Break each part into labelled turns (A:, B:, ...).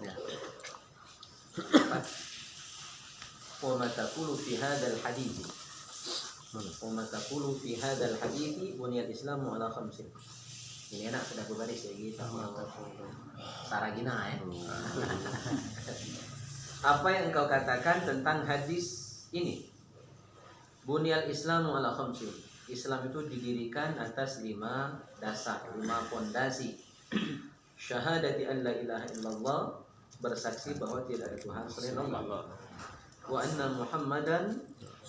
A: Ya. Wa ma taqulu fi hadzal hadits. Wa ma taqulu fi hadzal hadits buniyal Islamu ala khamsin. Ini enak sudah berbaris ya gitu. Saragina ya. Apa yang engkau katakan tentang hadis ini? Bunyal Islamu ala khamsin. Islam itu didirikan atas 5 dasar, 5 fondasi. Syahadati an la ilaha illallah, bersaksi bahwa tidak ada Tuhan selain Allah. Wa anna Muhammadan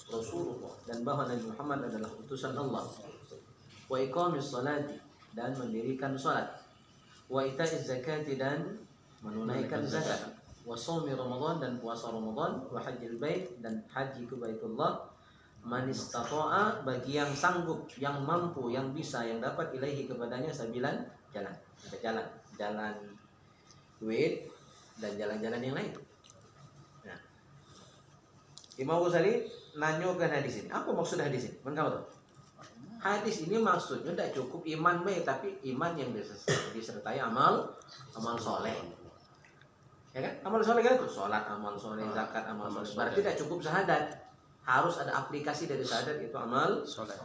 A: Rasulullah, dan bahwa Nabi Muhammad adalah utusan Allah. Wa iqamis salati, dan mendirikan salat. Wa ita'iz zakati, dan menunaikan zakat. Wa shaumi Ramadan, dan puasa Ramadan. Wa hajjil bait, dan haji ke Baitullah. Man istata'a, bagi yang sanggup, yang mampu, yang bisa, yang dapat ilaihi kepadanya sabilan, jalan. Ada jalan duit dan jalan-jalan yang lain. Nah, Imam Ghazali nanyakan hadis ini. Apa maksud hadis ini? Menurut hadis ini maksudnya tidak cukup iman baik, tapi iman yang disertai amal soleh. Ya kan? Amal soleh kan itu sholat, amal soleh, zakat, amal soleh. Berarti tidak cukup syahadat. Harus ada aplikasi dari syahadat, itu amal soleh.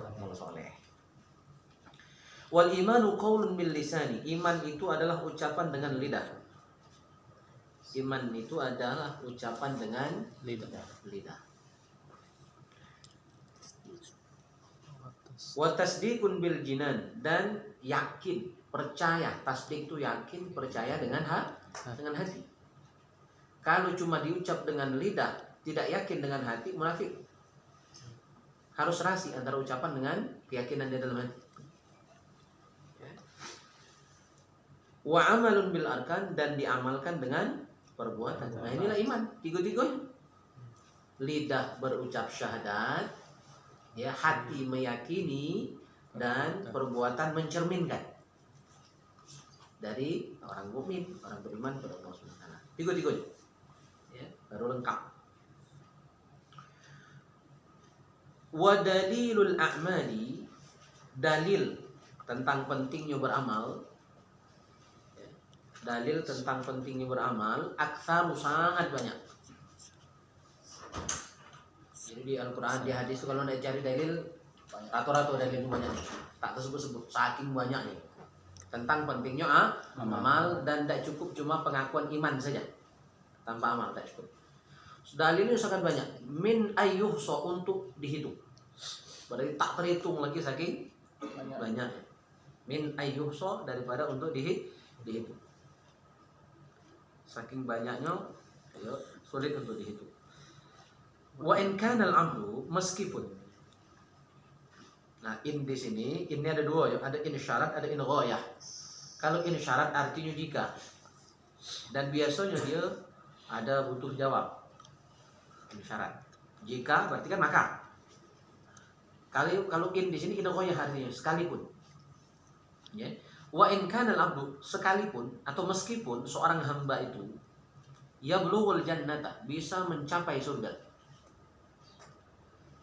A: Wal imanu qaulun bil lisani. Iman itu adalah ucapan dengan lidah. Iman itu adalah ucapan dengan lidah. Wa tasdiqun bil jinan, dan yakin, percaya. Tasdik itu yakin, percaya dengan hati. Kalau cuma diucap dengan lidah, tidak yakin dengan hati, munafik. Harus rasi antara ucapan dengan keyakinan di dalam hati. Wa amalun bil arkan, dan diamalkan dengan perbuatan. Nah, inilah iman, tiga-tiganya. Lidah berucap syahadat, ya, hati meyakini, dan perbuatan mencerminkan dari orang mukmin, orang beriman kepada Allah Subhanahu wa taala. Tiga-tiganya. Ya, baru lengkap. Wa dalilul a'mali, dalil tentang pentingnya beramal. Dalil tentang pentingnya beramal aktsaru, sangat banyak. Jadi di Al-Quran, di hadis itu kalau anda cari dalil, rato-rato dalil banyak, tak tersebut-sebut, saking banyaknya tentang pentingnya amal. Dan tidak cukup cuma pengakuan iman saja, tanpa amal tidak cukup. Dalilnya sangat banyak. Min ayyuhsa, untuk dihitung. Berarti tak terhitung lagi saking banyak. Min ayyuhsa, daripada untuk dihitung. Saking banyaknya, sulit untuk dihitung. Wa in kana al-amru, meskipun. Nah, in di sini, ini ada dua ya, ada in syarat, ada in ghayah. Kalau in syarat artinya jika, dan biasanya dia ada butuh jawab. In syarat. Jika berarti kan maka. Kalau in di sini in ghayah artinya sekalipun. Ya. Wa in kana al-abdu, sekalipun atau meskipun seorang hamba itu yablughul jannata, bisa mencapai surga.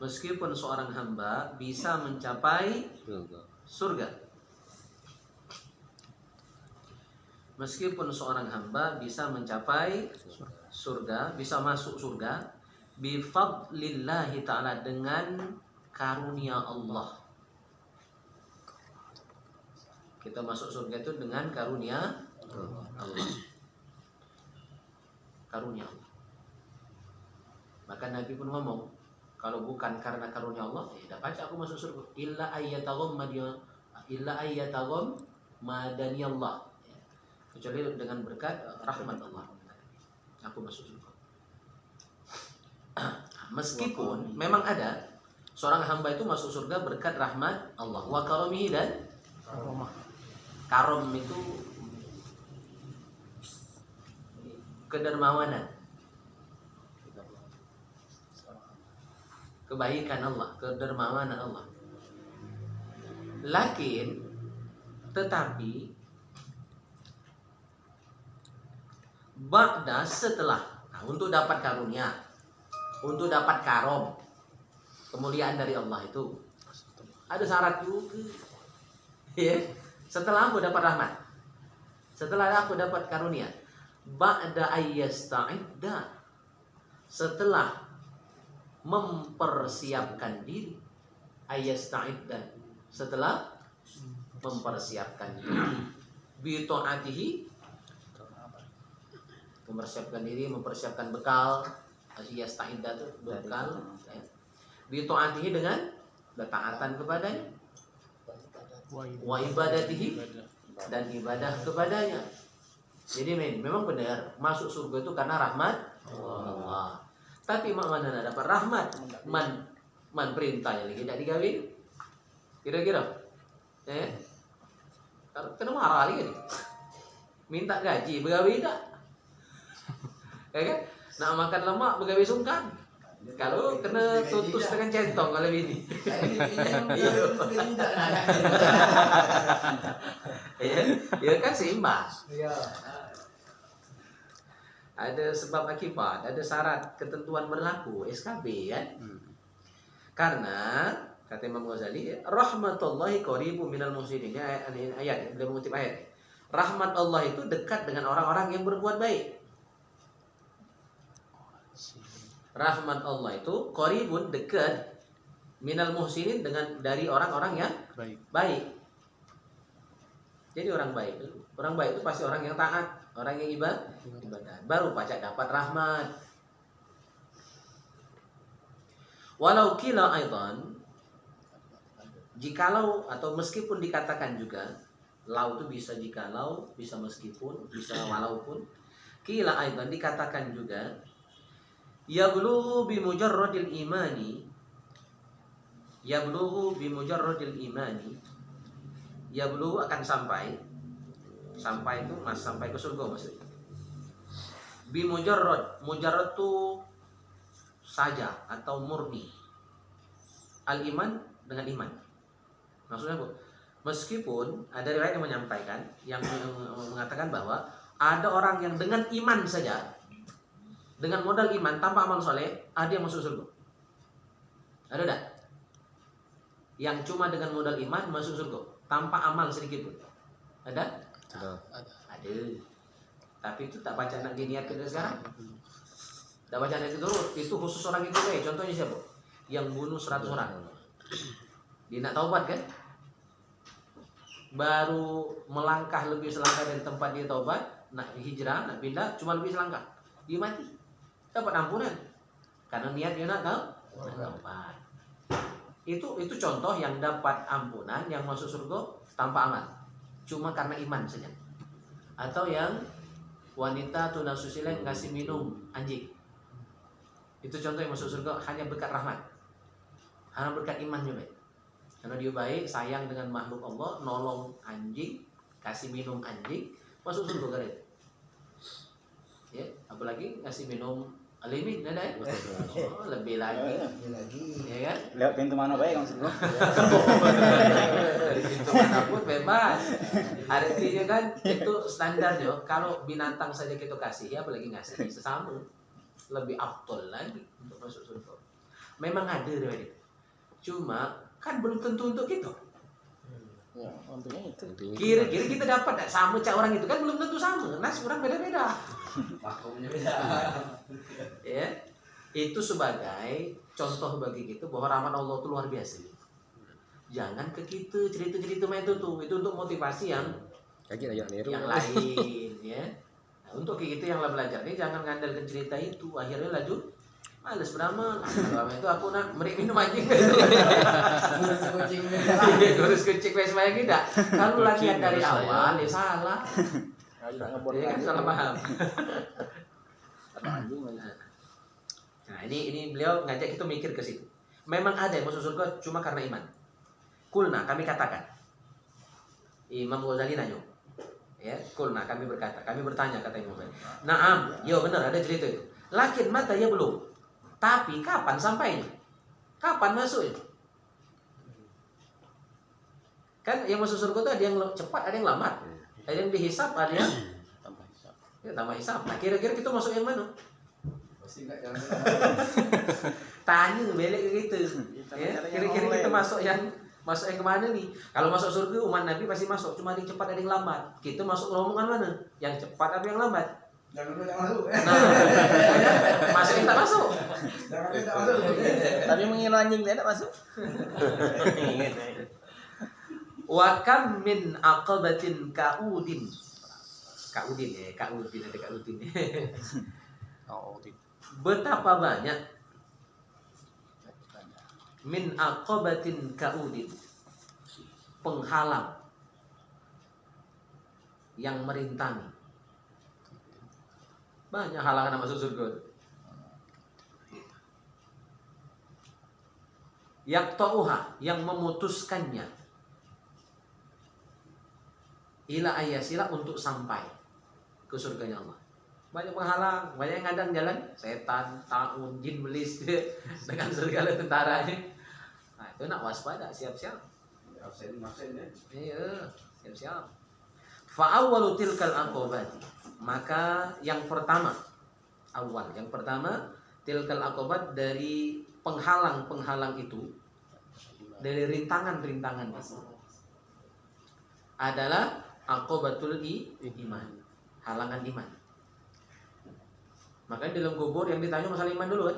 A: Meskipun seorang hamba bisa mencapai surga. Meskipun seorang hamba bisa mencapai surga, bisa masuk surga bi fadlillahi ta'ala, dengan karunia Allah. Kita masuk surga itu dengan karunia Allah. Karunia Allah. Maka Nabi pun ngomong, kalau bukan karena karunia Allah, tidak pasti aku masuk surga. Illa ayyatagum madani Allah. Kecuali dengan berkat rahmat Allah, aku masuk surga. Meskipun memang ada seorang hamba itu masuk surga berkat rahmat Allah, wa karamihi, dan karom itu kedermawanan, kebaikan Allah, kedermawanan Allah. Tetapi ba'da, setelah, untuk dapat karunia, untuk dapat karom, kemuliaan dari Allah itu ada syarat juga. Ya, setelah aku dapat rahmat, setelah aku dapat karunia, ba'da ayyasta'idda, setelah mempersiapkan diri, ayyasta'idda, setelah mempersiapkan diri, bi ta'atihi, mempersiapkan diri, mempersiapkan bekal, ayyasta'idda itu bekal, ya. Bi ta'atihi, dengan ketaatan kepadanya, wa ibadatihi, dan ibadah kepadanya. Jadi memang benar masuk surga itu karena rahmat Allah. Tapi mana dapat rahmat? Man perintahnya lagi tidak digawin. Kira-kira, kena marah lagi nih. Minta gaji begawi tak? Ya kan? Nak makan lemak begawi sungkan. Kalau kena tutus dengan centong kalau ini. Ya kan seimbang. Ada sebab akibat, ada syarat ketentuan berlaku SKB kan. Karena kata Imam Ghazali, rahmatullahi qaribu minal muhsinin. Ayat dia mengutip ayat. Rahmat Allah itu dekat dengan orang-orang yang berbuat baik. Rahmat Allah itu qaribun, dekat, minal muhsinin, dari orang-orang yang baik. Jadi orang baik itu pasti orang yang taat, orang yang ibadah, baru pacak dapat rahmat. Walau kila aidan, jikalau atau meskipun dikatakan juga, lau itu bisa jikalau, bisa meskipun, bisa walaupun. Kila aidan dikatakan juga, yablughu bi mujarradil imani, yablughu bi mujarradil imani, yablughu akan sampai itu sampai ke surga maksudnya. Bi mujarrad itu saja atau murni. Al iman dengan iman. Maksudnya Bu, meskipun ada riwayat yang menyampaikan yang mengatakan bahwa ada orang yang dengan iman saja, dengan modal iman tanpa amal soleh, ada yang masuk surga. Ada tak? Yang cuma dengan modal iman masuk surga tanpa amal sedikit pun. Ada? Ada. Tapi itu tak baca nak diniatkan sekarang. Tak baca nak itu dulu. Itu khusus orang itu kayak. Contohnya siapa? Yang bunuh 100 orang. Dia nak taubat kan? Baru melangkah lebih selangkah dari tempat dia taubat, nak hijrah, nak pindah, cuma lebih selangkah. Dia mati. Dapat ampunan. Karena niat dia nak taubat. Itu contoh yang dapat ampunan, yang masuk surga tanpa amal, cuma karena iman saja. Atau yang wanita tunasusila ngasih minum anjing, itu contoh yang masuk surga hanya berkat rahmat, hanya berkat iman juga. Karena dia baik, sayang dengan makhluk Allah, nolong anjing, kasih minum anjing, masuk surga kan itu. Ya, apalagi ngasih minum alimin, ada ya? Oh, lebih lagi. Ya kan?
B: Lewat pintu mana baik maksudnya?
A: Dari pintu manapun bebas. Artinya kan itu standarnya. Kalau binatang saja kita kasih, ya apalagi ngasih sesama, lebih afdol lagi untuk masuk surga. Memang ada dari itu. Cuma kan belum tentu untuk kita.
B: Ya, untungnya itu.
A: Kira-kira kita dapat sama cak orang itu kan belum tentu sama. Nas orang beda-beda.
C: Makamnya beda.
A: Ya, itu sebagai contoh bagi kita bahwa rahmat Allah itu luar biasa. Jangan ke kita cerita-cerita itu untuk motivasi yang lain ya. Nah, untuk kita yang belajar ini jangan ngandalkan cerita itu, akhirnya lanjut males beramal. Selama itu aku nak minum anjing. Kurus kucing supaya kita. Kalau latihan dari awal ya salah. Ya kan salah paham. Nah ini beliau ngajak kita mikir ke situ. Memang ada yang masuk surga cuma karena iman. Kulna, kami katakan. Imam Ghazali nanya. Ya, kulna, kami berkata, kami bertanya, kata Imam Ghazali. Naam, ya benar ada cerita itu. Lakin mata ya belum. Tapi kapan sampainya? Kapan masuknya? Kan yang masuk surga itu ada yang cepat, ada yang lambat. Ada yang dihisap, ada yang tambah hisap. Nah, kira-kira kita masuk yang mana?
C: Pasti enggak jalan.
A: Tanya balik gitu. Ya, kira-kira kita masuk yang kemana nih? Kalau masuk surga umat Nabi pasti masuk, cuma ada yang cepat ada yang lambat. Kita masuk rombongan mana? Yang cepat apa yang lambat?
C: Jangan masuk.
A: Nah, masuk tak masuk.
C: Jangan masuk.
B: Tapi mengira anjing tidak masuk.
A: Wa kam min aqabatin kaudin. Kaudin ya, kaudin ada kaudin.
B: Oh, tidak.
A: Betapa banyak min aqabatin kaudin, penghalang yang merintangi. Banyak halangan masuk surga. Yaqta'uha, yang memutuskannya, ila ayasila, untuk sampai ke surganya Allah. Banyak penghalang, banyak yang ngadang jalan, setan, taun, jin, belis dengan segala tentaranya. Nah, itu nak waspada, siap-siap.
C: Absen ya.
A: Iya, siap-siap. Fa'awwalu tilkal aqobati, maka yang pertama, tilkal aqobat, dari penghalang-penghalang itu, dari rintangan-rintangan itu, adalah aqobatul iman, halangan iman. Makanya dalam kubur yang ditanya masalah iman dulu kan,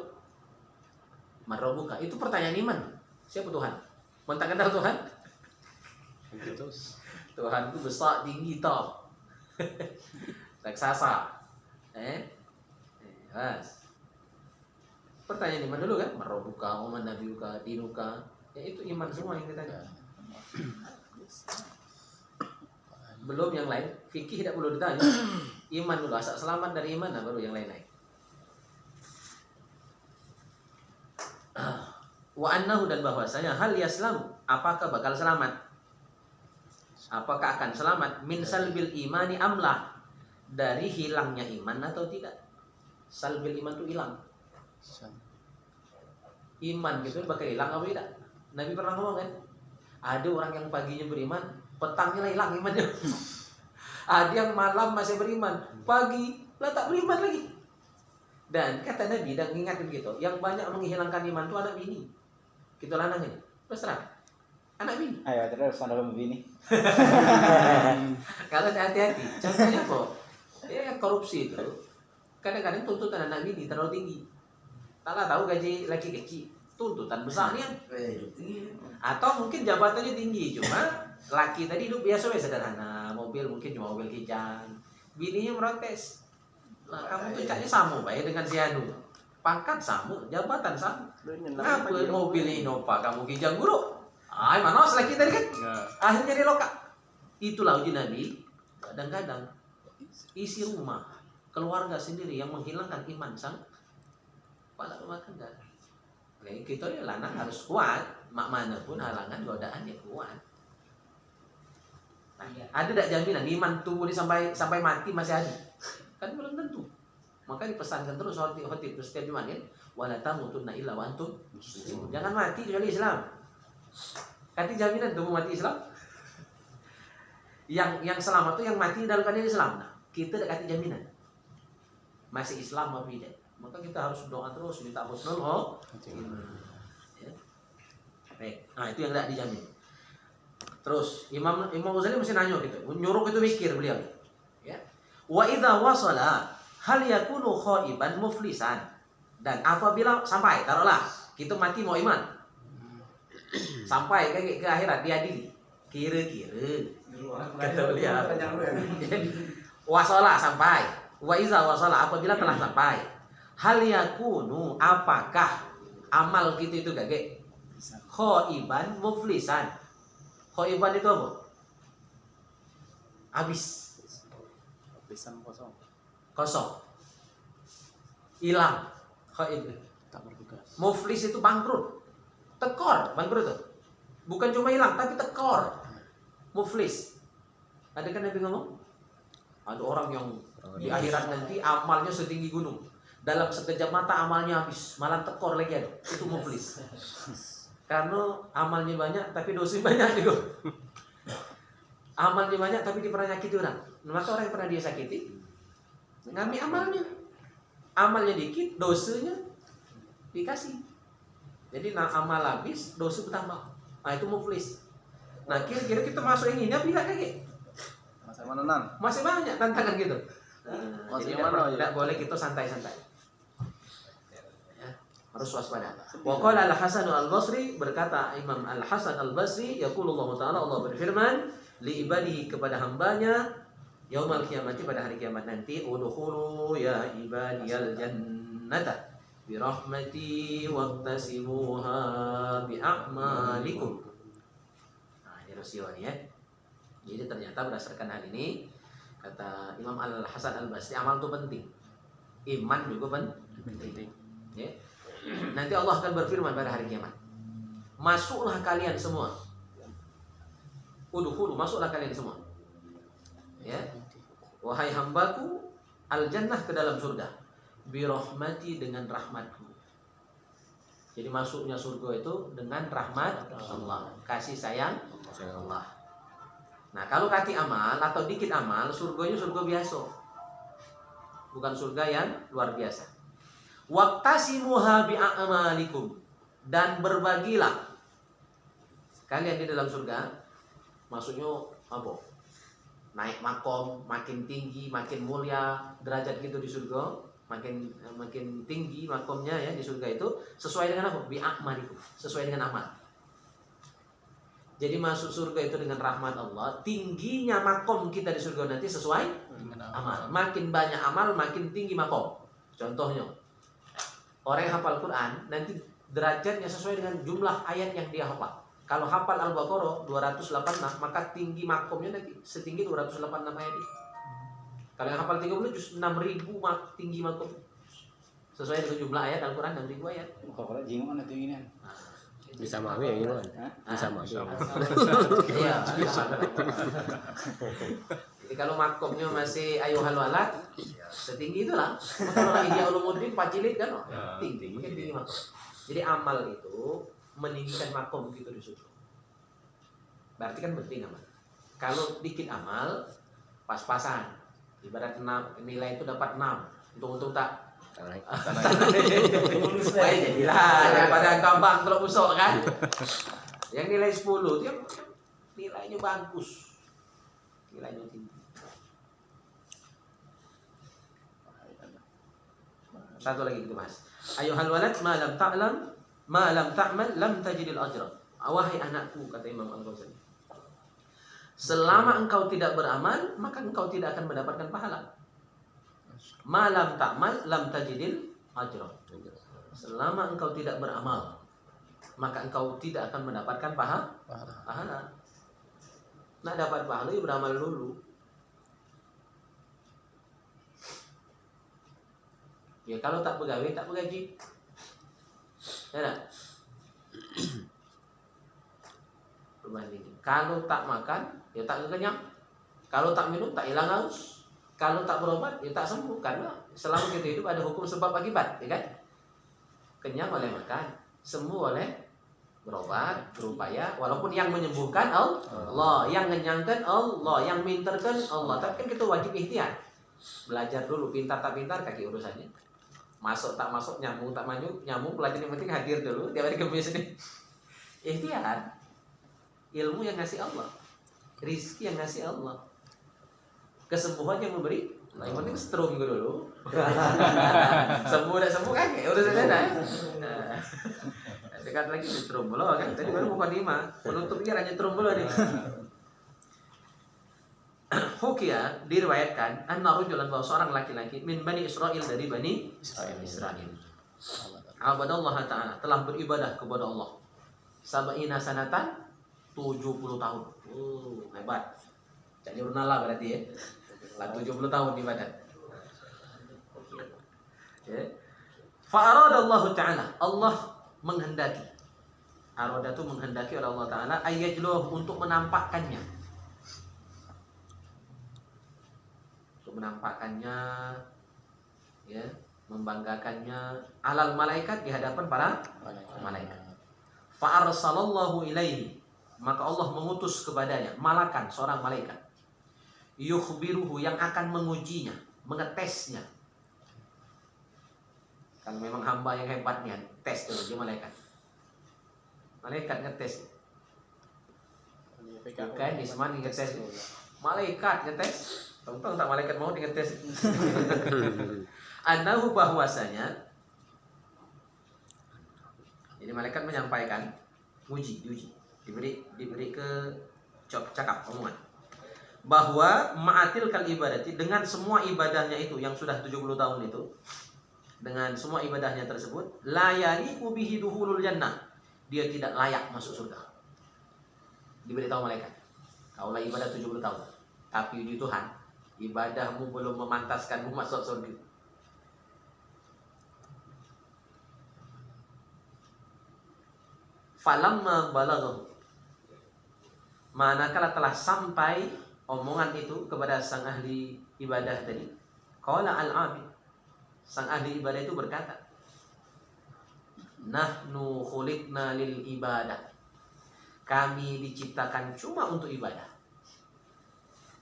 A: man rabbuka, itu pertanyaan iman. Siapa Tuhan? Mau tak kenal Tuhan? Tuhan itu besar, tinggi, top, raksasa. Mas. Pertanyaan iman dulu kan, man rabbuka, wa man nabiyuka, dinuka. Ya itu iman semua yang ditanya. Belum yang lain, fikih tidak perlu ditanya. Iman dulu, asal selamat dari iman, nah baru yang lain-lain. Wa annahu, dan bahwasanya, hal yaslamu, apakah bakal selamat? Apakah akan selamat min salbil imani amlah, dari hilangnya iman atau tidak? Salbil iman itu hilang. Iman gitu bakal hilang apa tidak? Nabi pernah ngomong kan, ada orang yang paginya beriman, petangnya hilang imannya. Ada yang malam masih beriman, pagi lah tak beriman lagi. Dan kata Nabi, dan ingatkan gitu, yang banyak menghilangkan iman itu anak bini. Kita lanang ini, terus terang, anak bini.
B: Ayo terus anda begini.
A: Kalau hati-hati, contohnya kok, ya korupsi itu, kadang-kadang tuntutan anak bini terlalu tinggi. Tak tahu gaji laki kecil, tuntutan besar nih. Atau mungkin jabatannya tinggi, cuma laki tadi hidup biasa sederhana, mobil mungkin cuma mobil kijang, bininya protes. Nah, kamu tuh caknya sama baik dengan si Anu, pangkat sama, jabatan sama. Ngapa mobil Innova kamu kijang guru? Ah, mana laki tadi kan? Akhirnya dia lokak. Itulah uji Nabi. Kadang-kadang isi rumah, keluarga sendiri yang menghilangkan iman sang pada rumah tangga. Kita ya lanang harus kuat, mak mana pun halangan godaan ya kuat. Nah, ada tak jaminan iman tumbuh sampai mati masih ada? Kan belum tentu. Maka dipesankan terus khotib setiap Jumat ya, wala tamutunna illa wa antum muslimun. Jangan mati kecuali Islam. Kati jaminan tumbuh mati Islam. Yang selamat itu yang mati dalam keadaan Islam. Nah, kita tak kati jaminan masih Islam apa tidak. Maka kita harus doa terus, minta husnul ya. Baik. Nah, itu yang tidak dijamin. Terus Imam Ghazali mesti nanya gitu, nyuruh itu mikir beliau. Ya. Wa idza wasala hal yakunu khaiban muflisan. Dan apabila sampai, taruhlah kita mati mau iman, sampai ke akhirat diadili, kira-kira kata beliau wasala sampai, wa idza wasala, apabila telah sampai, hal yakunu, apakah amal kita itu gage khaiban muflisan. Khaiban itu apa? Habis.
B: Habisan kosong.
A: Kosong. Hilang. Khaib.
B: Tak bertugas.
A: Muflis itu bangkrut. Tekor, bangkrut itu. Bukan cuma hilang tapi tekor. Muflis. Ada kan Nabi ngomong? Ada orang yang di akhirat nanti amalnya setinggi gunung. Dalam sekejap mata amalnya habis, malah tekor lagi ada. Itu muflis. Karena amalnya banyak tapi dosanya banyak juga. Amalnya banyak tapi dia pernah nyakiti orang. Maka orang yang pernah dia sakiti ngambil amalnya. Amalnya dikit, dosanya dikasih. Jadi amal habis, dosa bertambah. Nah itu muflis. Nah kira-kira kita masuk yang ini bila kayak
B: Masa mana nan?
A: masih banyak tantangan gitu. Jadi
B: Maksudnya mana
A: tidak
B: ya?
A: boleh kita santai-santai. Ya, harus waspada. Wa qala Al-Hasan Al-Basri, berkata Imam Al-Hasan Al-Basri, yaqulullahu ta'ala, Allah berfirman li ibadihi, kepada hambanya, yaumal qiyamati, pada hari kiamat nanti, udkhulu ya ibadiyal jannata bi rahmati wattasimuha bi a'malikum. Nah, ini Rasulullah ya. Jadi ternyata berdasarkan hal ini, kata Imam Al-Hasan Al-Basri, amal itu penting. Iman juga penting. Ya. Nanti Allah akan berfirman pada hari kiamat, masuklah kalian semua. Udkhulu, masuklah kalian semua. Ya. Wahai hambaku, al-jannah, ke dalam surga. Bi rahmati, dengan rahmatku. Jadi masuknya surga itu dengan rahmat Allah, kasih sayang Allah. Nah, kalau kaki amal atau dikit amal, surganya surga biasa. Bukan surga yang luar biasa. Waqtasimuha bi'amalikum, dan berbagilah kalian di dalam surga. Maksudnya apa? Naik makom, makin tinggi, makin mulia derajat gitu di surga, makin tinggi makomnya ya di surga itu, sesuai dengan apa? Bi'amalikum, sesuai dengan amal. Jadi masuk surga itu dengan rahmat Allah. Tingginya makom kita di surga nanti sesuai amal. Makin banyak amal, makin tinggi makom. Contohnya, orang yang hafal Quran nanti derajatnya sesuai dengan jumlah ayat yang dia hafal. Kalau hafal Al-Baqarah 286, maka tinggi makomnya nanti setinggi 286 ayat itu. Kalau yang hafal 30 justru 6.000 tinggi makom. Sesuai dengan jumlah ayat Al-Quran 6.000 ayat.
B: Kalau jingo mana tingginya?
D: Bisa mami ya gimana? Bisa mami.
A: Iya. Jadi kalau makomnya masih ayuhal walad, setinggi itulah. Kalau lagi dia ulumuddin 4 jilid kan, tinggi, mungkin tinggi makom. Jadi amal itu meninggikan makom gitu di situ. Berarti kan penting amal. Kalau dikit amal, pas-pasan. Ibarat 6, nilai itu dapat 6. Untung-untung tak baik jadilah, daripada gampang kalau busuk kan. Yang nilai 10 dia nilainya bagus, nilainya tinggi. Satu lagi gitu mas. Ayuhal walad ma lam ta'lam ma lam ta'mal lam tajidil ajra. Wahai anakku, kata Imam Al-Ghazali, selama engkau tidak beramal, maka engkau tidak akan mendapatkan pahala. Malam ta'mal lam tajidil ajra. Selama engkau tidak beramal, maka engkau tidak akan mendapatkan pahala. Nak dapat pahala ya beramal dulu. Ya kalau tak pegawai tak bergaji. Ya tak? Perbandingan. Kalau tak makan ya tak kenyang. Kalau tak minum tak hilang haus. Kalau tak berobat, ya tak sembuh. Karena selama kita hidup ada hukum sebab akibat, ya kan? Kenyang oleh makan, sembuh oleh berobat, berupaya. Walaupun yang menyembuhkan Allah, yang mengenyangkan Allah, yang minterkan Allah. Tapi kan kita wajib ikhtiar. Belajar dulu, pintar tak pintar, kaki urusannya. Masuk tak masuk, nyambung tak nyambung, pelajaran yang penting hadir dulu. Tiap hari kemis ini. Ikhtiar. Ilmu yang ngasih Allah, rizki yang ngasih Allah, kesembuhan yang memberi. Nah, yang penting strum dulu. Sembuh dan sembuh kan kayak udah selesai. Dekat lagi strum dulu kan. Tadi baru bukan 5. Penutupnya hanya strum dulu nih. Hukia diriwayatkan anna rajulan, bahwa seorang laki-laki min Bani Israil, dari Bani Israil. Abadallah ta'ala, telah beribadah kepada Allah. Sab'ina sanatan, 70 tahun. Hebat. Jadi urnala berarti ya. Lah 70 tahun ibadat. Ya. Fa'aradallahu ta'ala, Allah menghendaki. Arada itu menghendaki oleh Allah Ta'ala, ayyajluh, untuk menampakkannya. Untuk menampakkannya, ya, membanggakannya alal malaikat, di hadapan para malaikat. Fa'arsalallahu ilaihi, maka Allah mengutus kepadanya malakan, seorang malaikat, yukhbiruhu, yang akan mengujinya, mengetesnya. Kan memang hamba yang hebatnya, tes dulu dia malaikat. Malaikat ngetes. Bukan Isman ngetes. Malaikat ngetes. Tahu tak malaikat mau dengan tes. Annahu bahwasanya. Jadi malaikat menyampaikan, diuji, diberi ke cakap omongan bahwa ma'atil kal ibadati, dengan semua ibadahnya itu yang sudah 70 tahun itu, dengan semua ibadahnya tersebut, la yaliqu bihi duhulul jannah, dia tidak layak masuk surga. Diberitahu malaikat, kaulah ibadah 70 tahun, tapi uji Tuhan, ibadahmu belum memantaskanmu masuk surga. Falamma balaghahu, manakala telah sampai omongan itu kepada sang ahli ibadah tadi, qala al-abid, sang ahli ibadah itu berkata, nahnu khuliqna lil ibadah, kami diciptakan cuma untuk ibadah.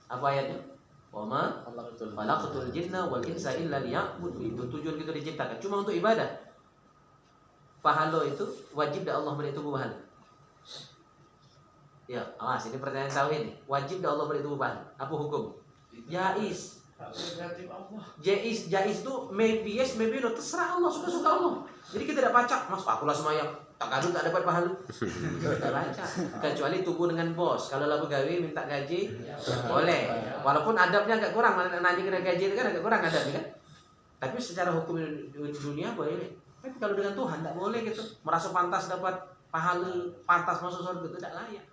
A: Apa ayatnya? Wa ma khalaqtul jinna wal insa illa liya'budun. Itu tujuan kita diciptakan cuma untuk ibadah. Pahala itu wajib dah Allah beri tubuh pahala. Ya, awas ini pertanyaan tauhid nih. Wajib dah Allah beri tubuh pahala. Apa hukum? Jaiz. Jaiz itu maybe yes, maybe no, terserah Allah, suka-suka Allah. Jadi kita tidak pacak, mas akulah semayang, tak kadung tak dapat pahala. Tidak baca. Kecuali tubuh dengan bos. Kalau lalu gawe minta gaji, boleh. Walaupun adabnya agak kurang, nanya kena gaji itu kan agak kurang adabnya kan. Tapi secara hukum dunia boleh. Tapi kalau dengan Tuhan tidak boleh gitu. Merasa pantas dapat pahala, pantas masuk surga, itu tidak layak.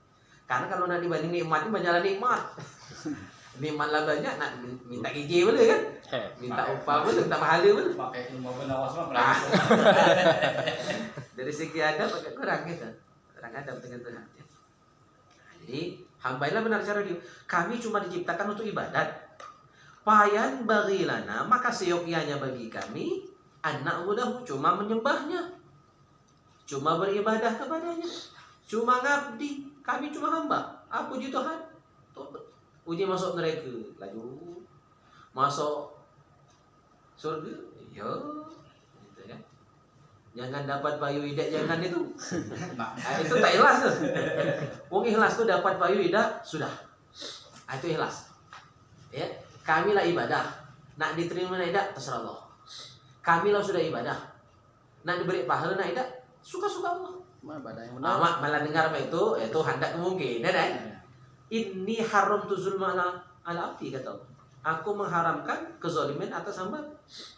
A: Karena kalau nak dibanding nikmat, ini banyak nikmat. Nikmat lah banyak, nak minta gaji boleh kan? Minta upah boleh, minta pahala boleh.
C: Pakai ilmu penawas mah.
A: Dari segi adab agak kurang gitu. Kurang adab dengan Tuhan. Jadi hambailah benar cara dia. Kami cuma diciptakan untuk ibadat. Payan bagilana, maka seyogyanya bagi kami anak mudahu, cuma menyembahnya, cuma beribadah kepadanya, cuma ngabdi. Kami cuma hamba. Apa puji Tuhan? Uji masuk neraka, laju masuk surga, yo, gitu kan? Jangan dapat payu idak, jangan itu. Itu tak ikhlas tuh. Wong ikhlas tuh dapat payu idak sudah. Itu ikhlas. Ya, kamilah ibadah. Nak diterima idak terserah Allah. Kamilah sudah ibadah. Nak diberi pahala nak idak suka-suka Allah.
B: Ibadah yang benar.
A: Malah dengar apa itu hendak mungkin, kan? Ini haram tu zulma ala abdi, kata Allah. Aku mengharamkan kezaliman atas hamba.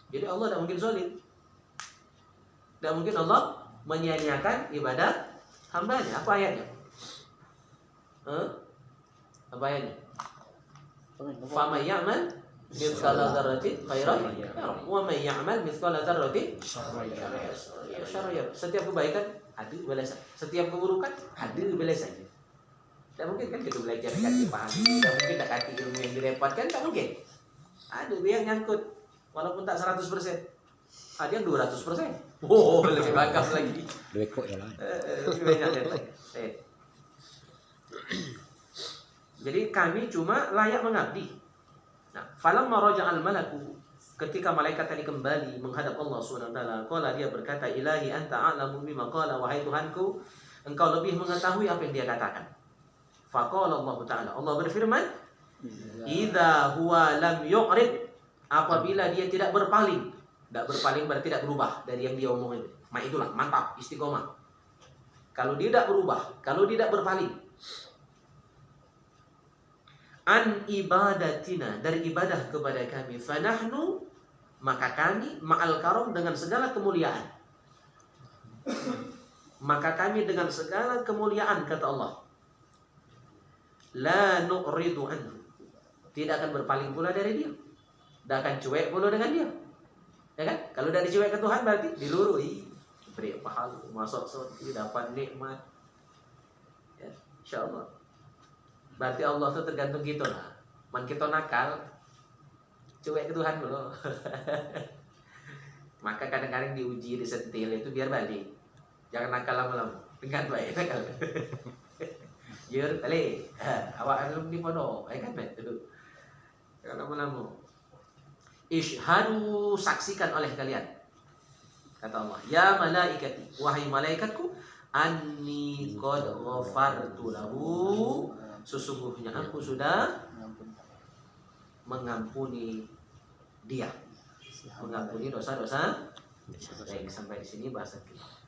A: Jadi Allah tidak mungkin zalim. Tidak mungkin Allah menyia-nyiakan ibadah hambanya. Apa ayatnya? Apa ayatnya? Faman ya'mal mithqala dzarratin khairan yarah, wa man ya'mal mithqala dzarratin syarran yarah. Setiap kebaikan ada balasan, setiap keburukan ada balasan. Tak mungkin kan kita belajar kaki paham. Tak mungkin tak kaki ilmu yang direpotkan, tak mungkin. Ada yang nyangkut walaupun tak 100%. Ada yang 200%. Oh, lebih bagus lagi.
D: Lebih kok ya lah.
A: Lebih banyak lagi. Jadi kami cuma layak mengabdi. Nah, falamma raja'al malaku, ketika malaikat tadi kembali menghadap Allah Subhanahu wa taala, qala, dia berkata, ilahi anta a'lamu bima qala, wahai Tuhanku, engkau lebih mengetahui apa yang dia katakan. Faqala Allah Ta'ala, Allah berfirman, idza huwa lam yu'rid, apabila dia tidak berpaling. Tidak berpaling berarti tidak berubah dari yang dia omongin. Itulah, mantap, istiqomah. Kalau dia tidak berubah, kalau dia tidak berpaling. An ibadatina, dari ibadah kepada kami, fanahnu, maka kami ma'al karam, dengan segala kemuliaan. Maka kami dengan segala kemuliaan, kata Allah, la nu'ridu anhu, tidak akan berpaling pula dari dia, tidak akan cuek pula dengan dia, ya kan? Kalau dari cuek ke Tuhan berarti dilurui, beri pahala, masuk surga, dapat nikmat, ya, insyaallah. Berarti Allah itu tergantung kita lah. Man kita nakal, cuek ke Tuhan dulu. Maka kadang-kadang diuji, disentil itu biar balik, jangan nakal lama-lama, dengan baik nakal. Jur balik. Awak belum di pondok, kan bet dulu. Kalau lama-lama. Ishhadu, saksikan oleh kalian. Kata Allah, ya malaikati, wahai malaikatku, anni qad ghafartu lahu, sesungguhnya aku sudah mengampuni dia, mengampuni dosa-dosa. Baik, sampai di sini bahasa kita.